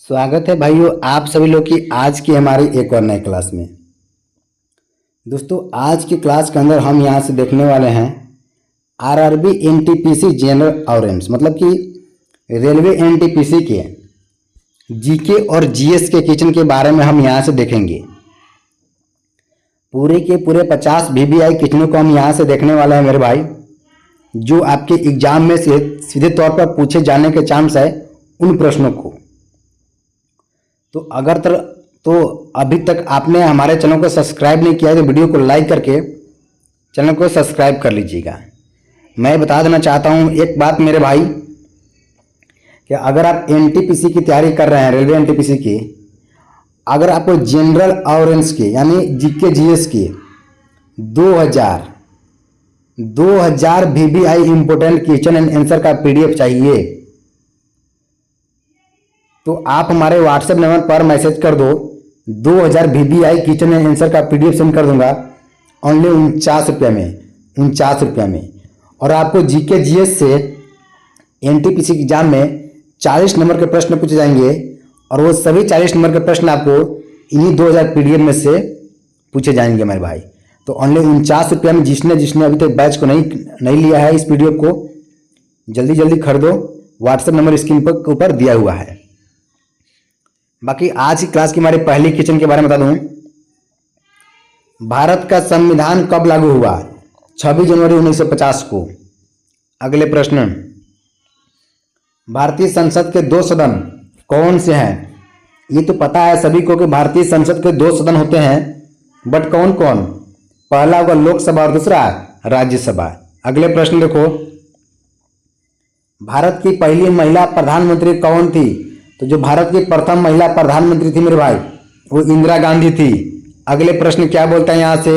स्वागत है भाइयों आप सभी लोग की आज की हमारी एक और नई क्लास में। दोस्तों आज की क्लास के अंदर हम यहाँ से देखने वाले हैं आरआरबी एनटीपीसी जनरल अवेयरनेस मतलब कि रेलवे एनटीपीसी के जीके और जीएस के क्वेश्चन के बारे में हम यहाँ से देखेंगे। पूरे के पूरे 50 वीवीआई क्वेश्चनों को हम यहाँ से देखने वाले हैं मेरे भाई, जो आपके एग्जाम में से सीधे तौर पर पूछे जाने के चांस है उन प्रश्नों को। तो अभी तक आपने हमारे चैनल को सब्सक्राइब नहीं किया है तो वीडियो को लाइक करके चैनल को सब्सक्राइब कर लीजिएगा। मैं बता देना चाहता हूं एक बात मेरे भाई कि अगर आप एनटीपीसी की तैयारी कर रहे हैं, रेलवे एनटीपीसी की, अगर आपको जनरल अवेयरनेस के यानी जीके जीएस के 2000 VVI important question and answer का पीडीएफ चाहिए तो आप हमारे व्हाट्सएप नंबर पर मैसेज कर दो। 2000 वीवीआई क्वेश्चन एंड आंसर का पीडीएफ सेंड कर दूंगा ओनली 49 रुपये में। और आपको जीके जीएस से एनटीपीसी एग्जाम में 40 नंबर के प्रश्न पूछे जाएंगे और वो सभी 40 नंबर के प्रश्न आपको इन्हीं 2000 पीडीएफ में से पूछे जाएंगे मेरे भाई। तो ओनली 49 रुपये में जिसने अभी तक बैच को नहीं लिया है इस पीडीएफ को जल्दी खरीदो। व्हाट्सएप नंबर स्क्रीन पर ऊपर दिया हुआ है। बाकी आज की क्लास की हमारे पहले क्वेश्चन के बारे में बता दूं, भारत का संविधान कब लागू हुआ? 26 जनवरी 1950 को। अगले प्रश्न, भारतीय संसद के 2 सदन कौन से हैं? ये तो पता है सभी को कि भारतीय संसद के 2 सदन होते हैं, बट कौन कौन? पहला होगा लोकसभा और दूसरा राज्यसभा। अगले प्रश्न देखो, भारत की पहली महिला प्रधानमंत्री कौन थी? तो जो भारत की प्रथम महिला प्रधानमंत्री थी मेरे भाई वो इंदिरा गांधी थी। अगले प्रश्न क्या बोलता है यहां से,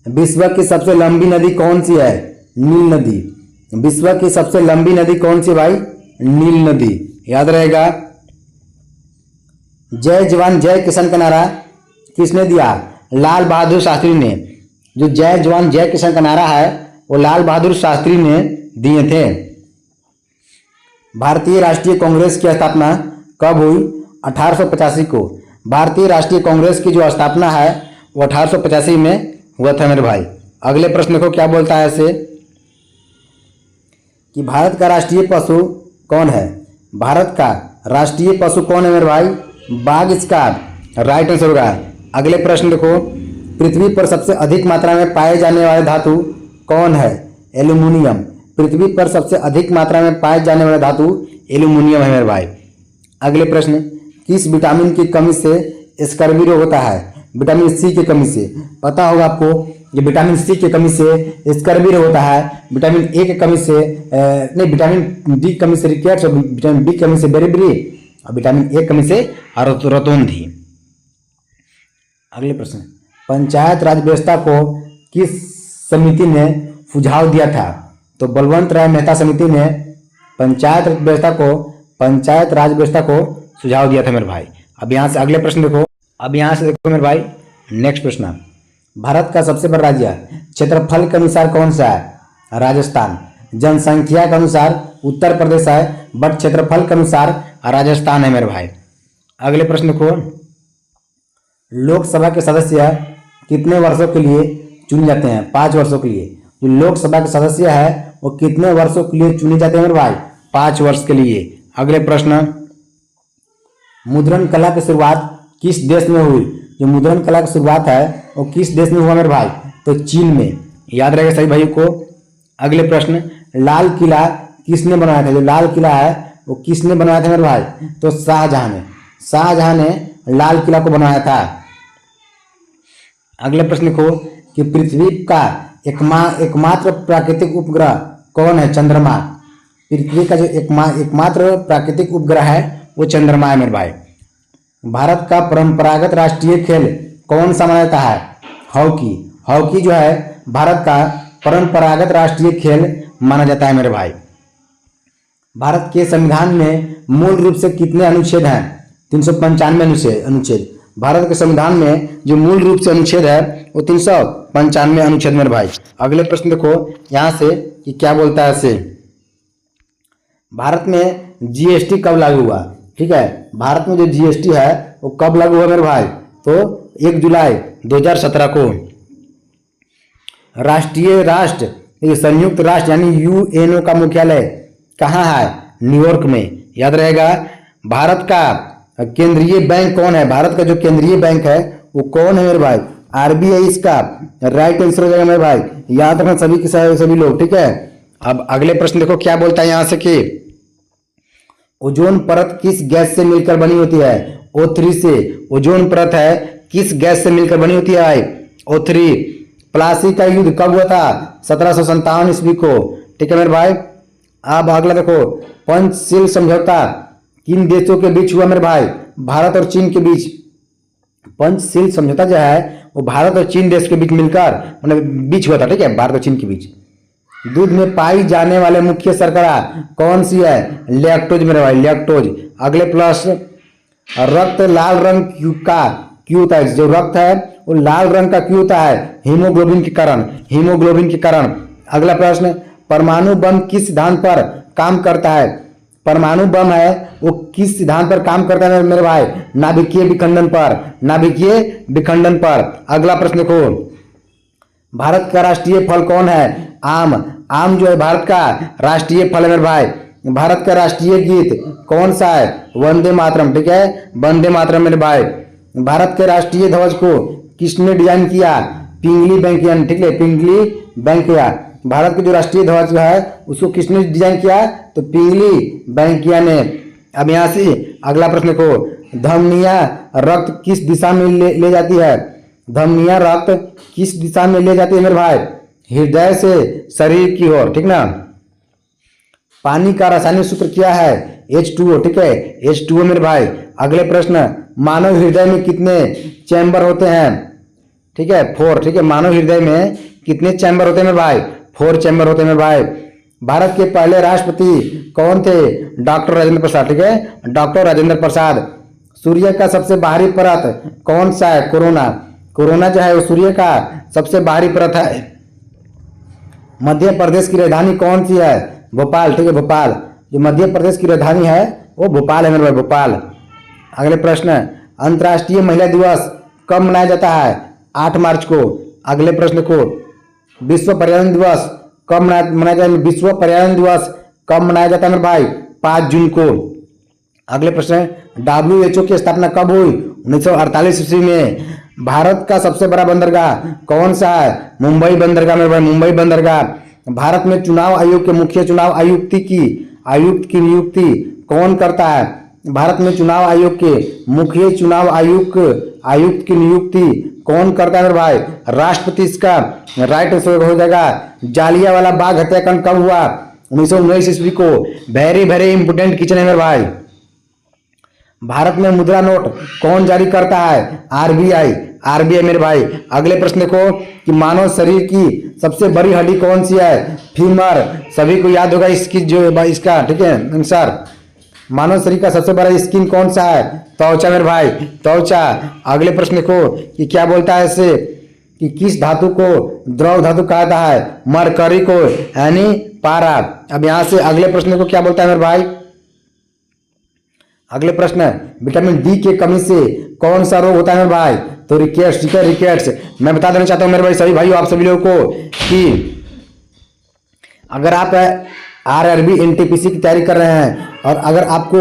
विश्व की सबसे लंबी नदी कौन सी है? नील नदी। विश्व की सबसे लंबी नदी कौन सी भाई? नील नदी, याद रहेगा। जय जवान जय किसान का नारा किसने दिया? लाल बहादुर शास्त्री ने। जो जय जवान जय किसान का नारा है वो लाल बहादुर शास्त्री ने दिए थे। भारतीय राष्ट्रीय कांग्रेस की स्थापना कब हुई? 1885 को। भारतीय राष्ट्रीय कांग्रेस की जो स्थापना है वो 1885 में हुआ था मेरे भाई। अगले प्रश्न को क्या बोलता है ऐसे कि भारत का राष्ट्रीय पशु कौन है? भारत का राष्ट्रीय पशु कौन है मेरे भाई? बाघ इसका राइट आंसर होगा। अगले प्रश्न देखो, पृथ्वी पर सबसे अधिक मात्रा में पाए जाने वाले धातु कौन है? एल्यूमिनियम। पृथ्वी पर सबसे अधिक मात्रा में पाए जाने वाला धातु एल्यूमिनियम है मेरे भाई। अगले प्रश्न, किस विटामिन की कमी से स्कर्वी रोग होता है? विटामिन सी की कमी से। पता होगा आपको कि विटामिन सी की कमी से स्कर्वी रोग होता है। विटामिन ए की कमी से विटामिन डी की कमी से रिकेट्स, विटामिन बी की कमी से बेरीबेरी और विटामिन ए की कमी से रतौंधी। अगले प्रश्न, पंचायत राज व्यवस्था को किस समिति ने सुझाव दिया था? तो बलवंत राय मेहता समिति ने पंचायत राज व्यवस्था को सुझाव दिया था मेरे भाई। अब यहाँ से अगले प्रश्न देखो, मेरे भाई नेक्स्ट प्रश्न, भारत का सबसे बड़ा राज्य क्षेत्रफल के अनुसार कौन सा है? राजस्थान। जनसंख्या के अनुसार उत्तर प्रदेश है, बट क्षेत्रफल के अनुसार राजस्थान है मेरे भाई। अगले प्रश्न देखो, लोकसभा के सदस्य कितने वर्षों के लिए चुने जाते हैं? 5 वर्षों के लिए। जो लोकसभा के सदस्य है वो कितने वर्षों के लिए चुने जाते हैं मेरे भाई? 5 वर्ष के लिए। अगले प्रश्न, मुद्रण कला की शुरुआत किस देश में हुई? जो मुद्रण कला की शुरुआत है वो किस देश में हुआ मेरे भाई? तो चीन में, याद रहेगा सही भाई को। अगले प्रश्न, लाल किला किसने बनाया था? जो लाल किला है वो किसने बनाया था मेरे भाई? तो शाहजहां ने लाल किला को बनाया था। अगले प्रश्न को कि पृथ्वी का एकमात्र प्राकृतिक उपग्रह कौन है? चंद्रमा। पृथ्वी का जो एकमात्र प्राकृतिक उपग्रह है वो चंद्रमा है मेरे भाई। भारत का परंपरागत राष्ट्रीय खेल कौन सा माना जाता है? हॉकी जो है भारत का परंपरागत राष्ट्रीय खेल माना जाता है मेरे भाई। भारत के संविधान में मूल रूप से कितने अनुच्छेद हैं? 395 अनुच्छेद। भारत के संविधान में जो मूल रूप से अनुच्छेद है वो 395 अनुच्छेद मेरे भाई। अगले प्रश्न देखो यहाँ से कि क्या बोलता है ऐसे, भारत में जीएसटी कब लागू हुआ? ठीक है। भारत में जो जीएसटी है वो कब लागू हुआ मेरे भाई? तो 1 जुलाई 2017 को। ये संयुक्त राष्ट्र यानी यूएनओ का मुख्यालय कहाँ है? न्यूयॉर्क में। याद रहेगा। भारत का केंद्रीय बैंक कौन है? भारत का जो केंद्रीय बैंक है वो कौन है मेरे भाई? आरबीआई इसका राइट आंसर हो जाएगा मेरे भाई। याद रखना सभी के सभी लोग, ठीक है। अब अगले प्रश्न देखो क्या बोलता है यहाँ से कि ओजोन परत किस गैस से मिलकर बनी होती है? O3 से। ओजोन परत है किस गैस से मिलकर बनी होती है भाई? O3। प्लासी का युद्ध कब हुआ था? 1757 ईस्वी को, ठीक है मेरे भाई। अब अगला देखो, पंचशील समझौता किन देशों के बीच हुआ मेरे भाई? भारत और चीन के बीच। पंचशील समझौता जो है वो भारत और चीन देश के बीच मिलकर मतलब बीच हुआ था, ठीक है, भारत और चीन के बीच। दूध में पाई जाने वाले मुख्य शर्करा कौन सी है? लैक्टोज मेरे भाई, लैक्टोज। अगले प्लस, रक्त लाल रंग क्यों होता है? जो रक्त है वो लाल रंग का क्यों होता है? हीमोग्लोबिन के कारण, हीमोग्लोबिन के कारण। अगला प्रश्न, परमाणु बम किस सिद्धांत पर काम करता है? परमाणु बम है वो किस सिद्धांत पर काम करता है मेरे भाई? नाभिकीय विखंडन पर, नाभिकीय विखंडन पर। अगला प्रश्न देखो, भारत का राष्ट्रीय फल कौन है? आम। आम जो है भारत का राष्ट्रीय फल है मेरे भाई। भारत का राष्ट्रीय गीत कौन सा है? वंदे मातरम, ठीक है, वंदे मातरम मेरे भाई। भारत के राष्ट्रीय ध्वज को किसने डिजाइन किया? पिंगली वेंकैया, ठीक है, पिंगली वेंकैया। भारत के जो राष्ट्रीय ध्वज है उसको किसने डिजाइन किया? तो पिंगली वेंकैया ने। अब यहाँ से अगला प्रश्न को, धमनियां रक्त किस दिशा में ले जाती है? धमनियां रक्त किस दिशा में ले जाती है मेरे भाई? हृदय से शरीर की ओर, ठीक ना। पानी का रासायनिक सूत्र क्या है? H2O, ठीक है, H2O मेरे भाई। अगले प्रश्न, मानव हृदय में कितने चैम्बर होते हैं? ठीक है, 4, ठीक है। मानव हृदय में कितने चैम्बर होते हैं मेरे भाई? 4 चैम्बर होते हैं मेरे भाई। भारत के पहले राष्ट्रपति कौन थे? डॉक्टर राजेंद्र प्रसाद, ठीक है, डॉक्टर राजेंद्र प्रसाद। सूर्य का सबसे बाहरी परत कौन सा है? कोरोना। कोरोना जो है वो सूर्य का सबसे बाहरी परत है। मध्य प्रदेश की राजधानी कौन सी है? भोपाल, ठीक है, भोपाल। जो मध्य प्रदेश की राजधानी है वो भोपाल है मेरे भाई, भोपाल। अगले प्रश्न, अंतर्राष्ट्रीय महिला दिवस कब मनाया जाता है? 8 मार्च को। अगले प्रश्न को, विश्व पर्यावरण दिवस कब मनाया जाता है? विश्व पर्यावरण दिवस कब मनाया जाता है मेरे भाई? 5 जून को। अगले प्रश्न, WHO की स्थापना कब हुई? 1948 ईस्वी में। भारत का सबसे बड़ा बंदरगाह कौन सा है? मुंबई बंदरगाह मेरे भाई, मुंबई बंदरगाह। भारत में चुनाव आयोग के मुख्य चुनाव आयुक्त की नियुक्ति कौन करता है? भारत में चुनाव आयोग के मुख्य चुनाव आयुक्त की नियुक्ति कौन करता है मेरे भाई? राष्ट्रपति। इसका राइट आंसर हो जाएगा। जालियांवाला बाग हत्याकांड कब हुआ? 1919 ईस्वी को। वेरी वेरी इंपोर्टेंट क्वेश्चन है मेरे भाई। भारत में मुद्रा नोट कौन जारी करता है? आरबीआई, आरबीआई मेरे भाई। अगले प्रश्न देखो कि मानव शरीर की सबसे बड़ी हड्डी कौन सी है? फीमर। सभी को याद होगा इसकी जो इसका, ठीक है, आंसर। मानव शरीर का सबसे बड़ा स्किन कौन सा है? त्वचा मेरे भाई, त्वचा। अगले प्रश्न देखो कि क्या बोलता है इससे कि किस धातु को द्रव धातु कहा जाता है? मरकरी को, यानी पारा। अब यहाँ से अगले प्रश्न को क्या बोलता है मेरे भाई? अगले प्रश्न, विटामिन डी की कमी से कौन सा रोग होता है मेरे भाई? तो रिकेट्स, ठीक है, रिकेट्स। मैं बता देना चाहता हूं मेरे भाई सभी भाइयों, आप सभी लोगों को कि अगर आप RRB NTPC की तैयारी कर रहे हैं और अगर आपको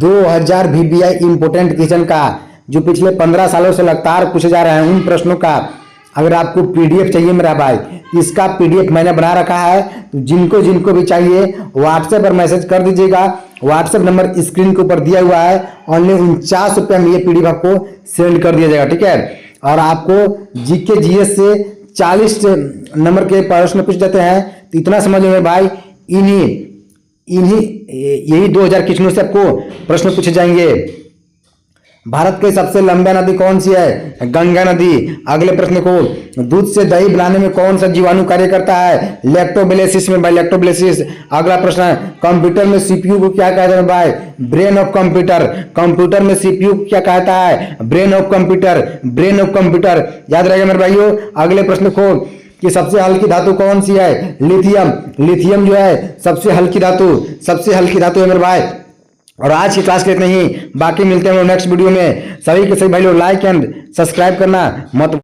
2000 VBI इंपोर्टेंट क्वेश्चन का जो पिछले 15 सालों से लगातार पूछे जा रहे हैं उन प्रश्नों का अगर आपको PDF चाहिए मेरा भाई, इसका PDF मैंने बना रखा है। तो जिनको भी चाहिए व्हाट्सएप पर मैसेज कर दीजिएगा। व्हाट्सएप नंबर स्क्रीन के ऊपर दिया हुआ है। ओनली 49 रुपये में ये PDF आपको सेंड कर दिया जाएगा, ठीक है। और आपको GK GS से 40 नंबर के प्रश्न पूछ जाते हैं। तो इतना समझ में भाई, यही 2000 क्वेश्चनों से आपको प्रश्न पूछे जाएंगे। भारत की सबसे लंबा नदी कौन सी है? गंगा नदी। अगले प्रश्न को, दूध से दही बनाने में कौन सा जीवाणु कार्य करता है? लैक्टोबैसिलस में भाई, लैक्टोबैसिलस। अगला प्रश्न, कंप्यूटर में CPU को क्या कहते हैं भाई? Brain of computer. कंप्यूटर में CPU को क्या कहता है? Brain of computer, brain of computer. याद रहेगा मेरे भाइयों। अगले प्रश्न को कि सबसे हल्की धातु कौन सी है? लिथियम। लिथियम जो है सबसे हल्की धातु है मेरे भाई। और आज की क्लास के इतने ही, बाकी मिलते हैं नेक्स्ट वीडियो में। सभी के सभी भाई लोग लाइक एंड सब्सक्राइब करना मत